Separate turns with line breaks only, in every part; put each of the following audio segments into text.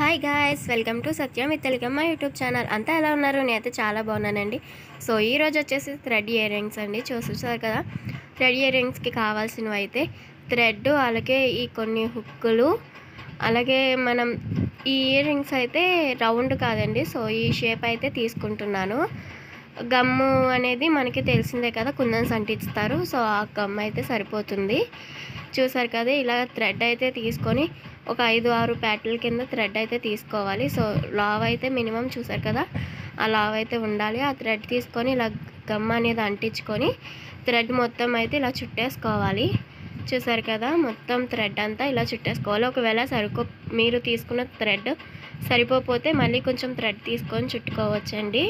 Hi guys, welcome to Satyam with Telugu మా YouTube channel. అంతా ఎలా ఉన్నారు? నేనైతే చాలా బాగున్నానండి. సో ఈరోజు వచ్చేసి థ్రెడ్ ఇయర్ రింగ్స్ అండి. చూసారు కదా, థ్రెడ్ ఇయర్ రింగ్స్కి కావాల్సినవి అయితే థ్రెడ్, అలాగే ఈ కొన్ని హుక్కులు, అలాగే మనం ఈ ఇయర్ రింగ్స్ అయితే రౌండ్ కాదండి. సో ఈ షేప్ అయితే తీసుకుంటున్నాను. గమ్ము అనేది మనకి తెలిసిందే కదా, కుందన్స్ అంటిస్తారు. సో ఆ గమ్ అయితే సరిపోతుంది. చూసారు కదా, ఇలా థ్రెడ్ అయితే తీసుకొని ఒక 5-6 ప్యాటర్ల కింద థ్రెడ్ అయితే తీసుకోవాలి. సో లావ్ అయితే మినిమం చూసారు కదా, ఆ లావ్ అయితే ఉండాలి. ఆ థ్రెడ్ తీసుకొని ఇలా గమ్ అనేది అంటించుకొని థ్రెడ్ మొత్తం అయితే ఇలా చుట్టేసుకోవాలి. చూసారు కదా, మొత్తం థ్రెడ్ అంతా ఇలా చుట్టేసుకోవాలి. ఒకవేళ మీరు తీసుకున్న థ్రెడ్ సరిపోతే మళ్ళీ కొంచెం థ్రెడ్ తీసుకొని చుట్టుకోవచ్చండి.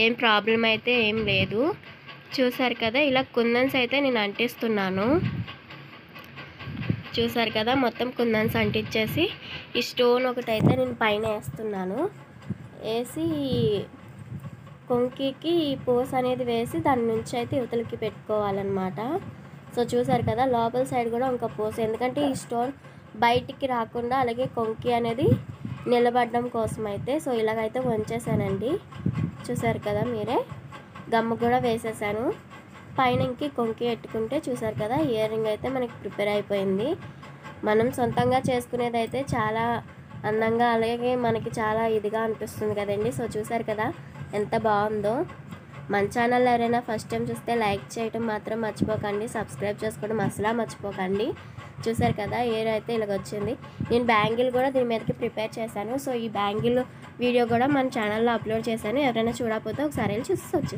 ఏం ప్రాబ్లం అయితే ఏం లేదు. చూసారు కదా, ఇలా కుందన్స్ అయితే నేను అంటిస్తున్నాను. చూసారు కదా, మొత్తం కుందన్స్ అంటించేసి ఈ స్టోన్ ఒకటైతే నేను పైన వేస్తున్నాను. వేసి కొంకికి పోస్ అనేది వేసి దాని నుంచి అయితే యువతలకి పెట్టుకోవాలన్నమాట. సో చూసారు కదా, లోపల సైడ్ కూడా ఇంకా పోస్, ఎందుకంటే ఈ స్టోన్ బయటికి రాకుండా అలాగే కొంకి అనేది నిలబడడం కోసం అయితే. సో ఇలాగైతే వంచేసానండి. చూసారు కదా మీరే, గమ్ము కూడా వేసేసాను. పైన ఇంకి కొంకి పెట్టుకుంటే చూసారు కదా, ఇయర్ రింగ్ అయితే మనకి ప్రిపేర్ అయిపోయింది. మనం సొంతంగా చేసుకునేది అయితే చాలా అందంగా అలాగే మనకి చాలా ఇదిగా అనిపిస్తుంది కదండి. సో చూసారు కదా ఎంత బాగుందో. మన ఛానల్ ఎవరైనా ఫస్ట్ టైం చూస్తే లైక్ చేయడం మాత్రం మర్చిపోకండి, సబ్స్క్రైబ్ చేసుకోవడం అసలు మర్చిపోకండి. చూసారు కదా, ఇయర్ అయితే ఇలాగ వచ్చింది. నేను బ్యాంగిల్ కూడా దీని మీదకి ప్రిపేర్ చేశాను. సో ఈ బ్యాంగిల్ వీడియో కూడా మన ఛానల్లో అప్లోడ్ చేశాను. ఎవరైనా చూడకపోతే ఒకసారి వెళ్ళి చూసి వచ్చేసి